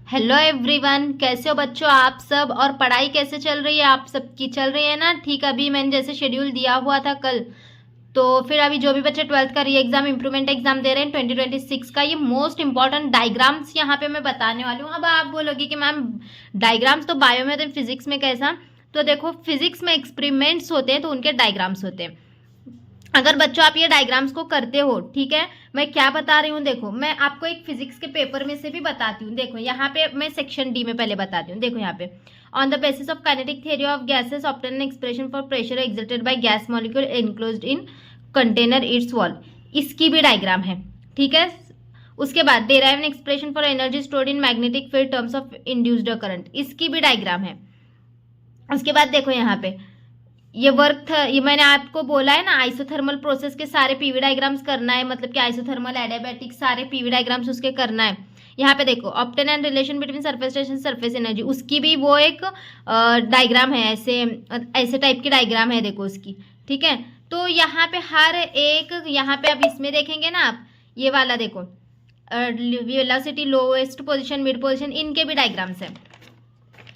Hello everyone, कैसे हो बच्चों आप सब। और पढ़ाई कैसे चल रही है आप सबकी? चल रही है ना ठीक। अभी मैंने जैसे शेड्यूल दिया हुआ था कल, तो फिर अभी जो भी बच्चे 12th का री एग्जाम इम्प्रूवमेंट एग्जाम दे रहे हैं 2026 का, ये मोस्ट इंपॉर्टेंट डायग्राम्स यहाँ पे मैं बताने वाली हूँ। अब आप बोलोगे कि मैम डायग्राम्स तो बायो में, तो फिजिक्स में कैसा? तो देखो, फिजिक्स में एक्सपेरिमेंट्स होते हैं तो उनके डायग्राम्स होते हैं। अगर बच्चों आप ये डायग्राम्स को करते हो, ठीक है, मैं क्या बता रही हूँ देखो, मैं आपको एक फिजिक्स के पेपर में से भी बताती हूँ। देखो यहाँ पे मैं सेक्शन डी में पहले बताती हूँ। देखो यहाँ पे, on the basis of kinetic theory of gases obtain an expression for pressure exerted by gas molecule enclosed in container it's wall, इसकी भी डायग्राम है, ठीक है। उसके बाद derive an expression for energy stored in magnetic field terms of induced current, इसकी भी diagram है। उसके बाद देखो यहाँ पे ये वर्क था, ये मैंने आपको बोला है ना, आइसोथर्मल प्रोसेस के सारे पीवी डायग्राम्स करना है, मतलब कि आइसोथर्मल एडियाबैटिक सारे पीवी डायग्राम्स उसके करना है। यहाँ पे देखो obtain and relation between surface tension surface energy, उसकी भी वो एक डायग्राम है, ऐसे ऐसे टाइप की डायग्राम है देखो उसकी, ठीक है। तो यहाँ पे हर एक, यहाँ पे अब इसमें देखेंगे ना आप, ये वाला देखो velocity, lowest position, mid position, इनके भी डायग्राम्स है।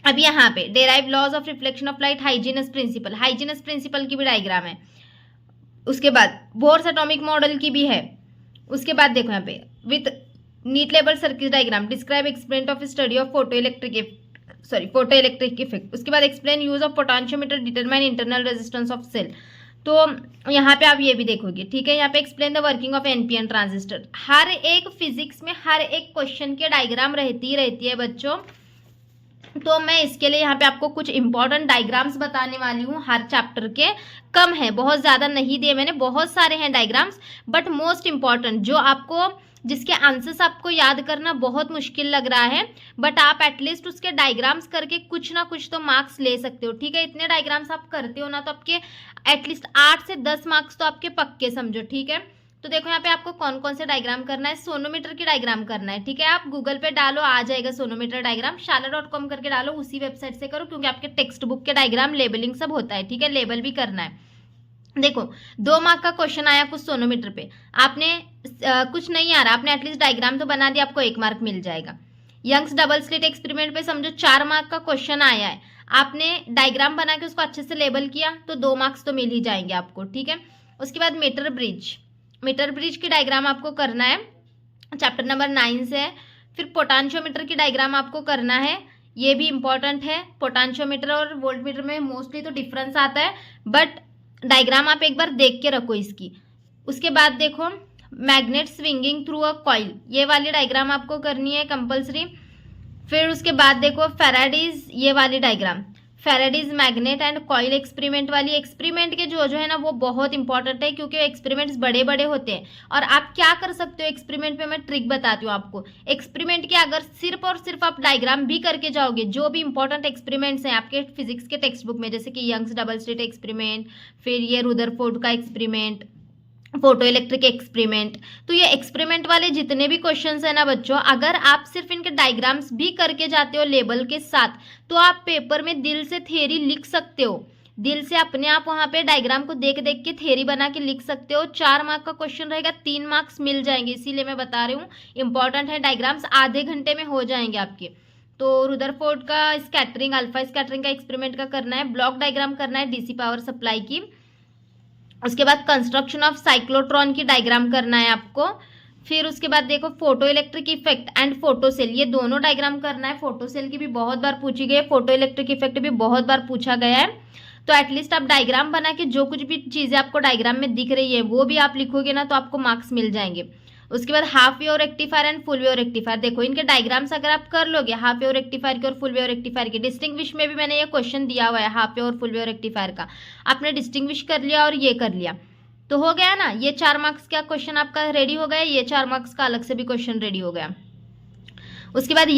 अब यहाँ पे derive laws of reflection of light, Huygens principle, Huygens principle की भी डायग्राम है। उसके बाद बोर्स एटॉमिक मॉडल की भी है। उसके बाद देखो यहाँ पे with NEET level circuit diagram, describe experiment of study of photoelectric effect. उसके बाद explain use of potentiometer, determine internal resistance of cell. तो यहाँ पे आप ये भी देखोगे, ठीक है। यहाँ पे explain the working of NPN transistor. हर एक फिजिक्स में हर एक क्वेश्चन के डायग्राम रहती है बच्चों। तो मैं इसके लिए यहाँ पे आपको कुछ इंपॉर्टेंट डायग्राम्स बताने वाली हूँ हर चैप्टर के। कम है, बहुत ज़्यादा नहीं दिए मैंने, बहुत सारे हैं डायग्राम्स, बट मोस्ट इंपॉर्टेंट जो आपको, जिसके आंसर्स आपको याद करना बहुत मुश्किल लग रहा है, बट आप एटलीस्ट उसके डायग्राम्स करके कुछ ना कुछ तो मार्क्स ले सकते हो, ठीक है। इतने डायग्राम्स आप करते हो ना, तो आपके एटलीस्ट 8 से 10 मार्क्स तो आपके पक्के समझो, ठीक है। तो देखो यहाँ पे आपको कौन कौन से डायग्राम करना है। सोनोमीटर की डायग्राम करना है, ठीक है। आप गूगल पे डालो, आ जाएगा सोनोमीटर डायग्राम, शाला.com करके डालो, उसी वेबसाइट से करो, क्योंकि आपके टेक्स्ट बुक के डायग्राम लेबलिंग सब होता है, ठीक है, लेबल भी करना है। देखो 2 मार्क का क्वेश्चन आया कुछ सोनोमीटर पे, आपने कुछ नहीं आ रहा, आपने एटलीस्ट डायग्राम तो बना दिया, आपको 1 मार्क मिल जाएगा। यंग्स डबल स्लिट एक्सपेरिमेंट पे समझो 4 मार्क का क्वेश्चन आया है, आपने डायग्राम बना के उसको अच्छे से लेबल किया तो 2 मार्क्स तो मिल ही जाएंगे आपको, ठीक है। उसके बाद मीटर ब्रिज की डायग्राम आपको करना है, चैप्टर नंबर 9 से है। फिर पोटेंशियोमीटर की डायग्राम आपको करना है, ये भी इंपॉर्टेंट है। पोटेंशियोमीटर और वोल्टमीटर में मोस्टली तो डिफरेंस आता है, बट डायग्राम आप एक बार देख के रखो इसकी। उसके बाद देखो magnet swinging through a coil, ये वाली डायग्राम आपको करनी है कंपल्सरी। फिर उसके बाद देखो फेराडीज, ये वाली diagram, Faraday's magnet and coil experiment वाली। एक्सपेरिमेंट के जो है ना वो बहुत इंपॉर्टेंट है, क्योंकि एक्सपेरिमेंट्स बड़े बड़े होते हैं। और आप क्या कर सकते हो एक्सपेरिमेंट पे, मैं ट्रिक बताती हूँ आपको। एक्सपेरिमेंट के अगर सिर्फ और सिर्फ आप डायग्राम भी करके जाओगे, जो भी इंपॉर्टेंट एक्सपेरिमेंट्स हैं आपके फिजिक्स के टेक्स्ट बुक में, जैसे कि यंग्स डबल स्लिट एक्सपेरिमेंट, फिर ये रुदरफोर्ड का एक्सपेरिमेंट, फोटो इलेक्ट्रिक एक्सपेरिमेंट, तो ये एक्सपेरिमेंट वाले जितने भी क्वेश्चंस है ना बच्चों, अगर आप सिर्फ इनके डायग्राम्स भी करके जाते हो लेबल के साथ, तो आप पेपर में दिल से थ्योरी लिख सकते हो। दिल से अपने आप वहां पे डायग्राम को देख देख के थ्योरी बना के लिख सकते हो। 4 मार्क का क्वेश्चन रहेगा, 3 मार्क्स मिल जाएंगे, इसीलिए मैं बता रही हूँ इंपॉर्टेंट है। डायग्राम्स आधे घंटे में हो जाएंगे आपके। तो रुदरफोर्ड का स्कैटरिंग, अल्फा स्कैटरिंग का एक्सपेरिमेंट का करना है। ब्लॉक डायग्राम करना है डीसी पावर सप्लाई की। उसके बाद कंस्ट्रक्शन ऑफ साइक्लोट्रॉन की डायग्राम करना है आपको। फिर उसके बाद देखो photoelectric effect and photocell, ये दोनों डायग्राम करना है। फोटो सेल की भी बहुत बार पूछी गई है, फोटो इलेक्ट्रिक इफेक्ट भी बहुत बार पूछा गया है। तो एटलीस्ट आप डायग्राम बना के जो कुछ भी चीजें आपको डायग्राम में दिख रही है वो भी आप लिखोगे ना, तो आपको मार्क्स मिल जाएंगे। उसके बाद half wave rectifier and full wave rectifier, देखो इनके डायग्राम्स अगर आप कर लोगे, हाफ वेव रेक्टिफायर के और फुल वेव रेक्टिफायर के, डिस्टिंग्विश में भी मैंने ये क्वेश्चन दिया हुआ है हाफ वेव और फुल वेव रेक्टिफायर का, आपने डिस्टिंग्विश कर लिया और ये कर लिया तो हो गया ना। ये 4 मार्क्स का क्वेश्चन आपका रेडी हो गया, ये 4 मार्क्स का अलग से भी क्वेश्चन रेडी हो गया। उसके बाद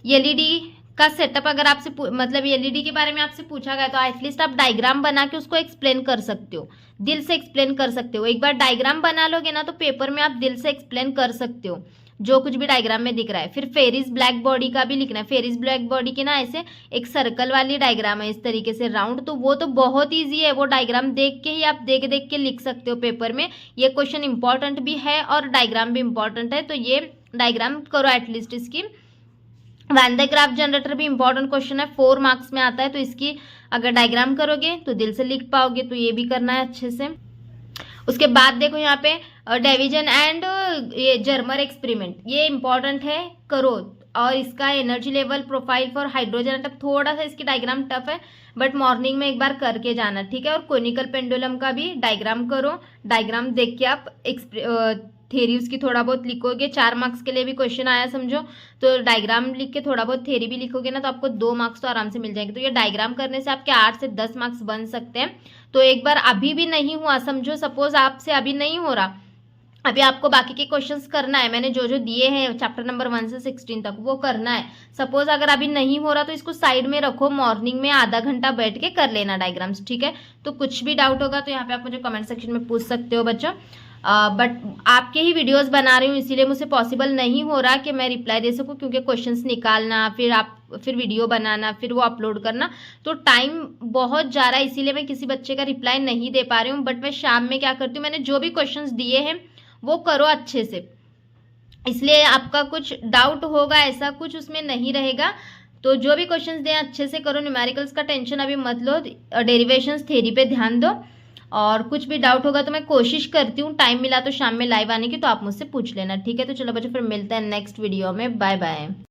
एलईडी का सेटअप अगर आपसे मतलब एलईडी के बारे में आपसे पूछा गया, तो एटलीस्ट आप डायग्राम बना के उसको एक्सप्लेन कर सकते हो, दिल से एक्सप्लेन कर सकते हो। एक बार डायग्राम बना लोगे ना, तो पेपर में आप दिल से एक्सप्लेन कर सकते हो जो कुछ भी डायग्राम में दिख रहा है। फिर फेरिस ब्लैक बॉडी का भी लिखना है। फेरिस ब्लैक बॉडी की ना ऐसे एक सर्कल वाली डायग्राम है इस तरीके से राउंड, तो वो तो बहुत ईजी है, वो डायग्राम देख के ही आप देख देख के लिख सकते हो पेपर में। ये क्वेश्चन इंपॉर्टेंट भी है और डायग्राम भी इंपॉर्टेंट है, तो ये डायग्राम करो एटलीस्ट इसकी। वैन de ग्राफ जनरेटर भी इंपॉर्टेंट क्वेश्चन है, 4 मार्क्स में आता है, तो इसकी अगर डायग्राम करोगे तो दिल से लिख पाओगे, तो ये भी करना है अच्छे से। उसके बाद देखो यहाँ पे डिवीजन एंड ये जर्मर एक्सपेरिमेंट, ये इंपॉर्टेंट है, करो। और इसका energy level profile for hydrogen atom, थोड़ा सा इसकी डायग्राम टफ है, बट मॉर्निंग में एक बार करके जाना, ठीक है। और कोनिकल पेंडुलम का भी डायग्राम करो, डायग्राम देख के आप थेरी उसकी थोड़ा बहुत लिखोगे, 4 मार्क्स के लिए भी क्वेश्चन आया समझो, तो डायग्राम लिख के थोड़ा बहुत थेरी भी लिखोगे ना, तो आपको 2 मार्क्स तो आराम से मिल जाएंगे। तो ये डायग्राम करने से आपके 8 से 10 मार्क्स बन सकते हैं। तो एक बार अभी भी नहीं हुआ समझो, सपोज आपसे अभी नहीं हो रहा, अभी आपको बाकी के क्वेश्चंस करना है, मैंने जो जो दिए हैं चैप्टर नंबर 1 से 16 तक वो करना है। सपोज अगर अभी नहीं हो रहा तो इसको साइड में रखो, मॉर्निंग में आधा घंटा बैठ के कर लेना डायग्राम्स, ठीक है। तो कुछ भी डाउट होगा तो यहाँ पे आप मुझे कमेंट सेक्शन में पूछ सकते हो बच्चों। बट आपके ही वीडियोस बना रही हूँ, इसीलिए मुझसे पॉसिबल नहीं हो रहा कि मैं रिप्लाई दे सकूँ, क्योंकि क्वेश्चंस निकालना, फिर वीडियो बनाना, फिर वो अपलोड करना, तो टाइम बहुत जा रहा है, इसीलिए मैं किसी बच्चे का रिप्लाई नहीं दे पा रही हूँ। बट मैं शाम में क्या करती हूँ, मैंने जो भी क्वेश्चंस दिए हैं वो करो अच्छे से, इसलिए आपका कुछ डाउट होगा ऐसा कुछ उसमें नहीं रहेगा। तो जो भी क्वेश्चंस दें अच्छे से करो, न्यूमेरिकल्स का टेंशन अभी मत लो, डेरिवेशंस थ्योरी पे ध्यान दो। और कुछ भी डाउट होगा तो मैं कोशिश करती हूँ टाइम मिला तो शाम में लाइव आने की, तो आप मुझसे पूछ लेना, ठीक है। तो चलो बच्चों फिर मिलते हैं नेक्स्ट वीडियो में, बाय बाय।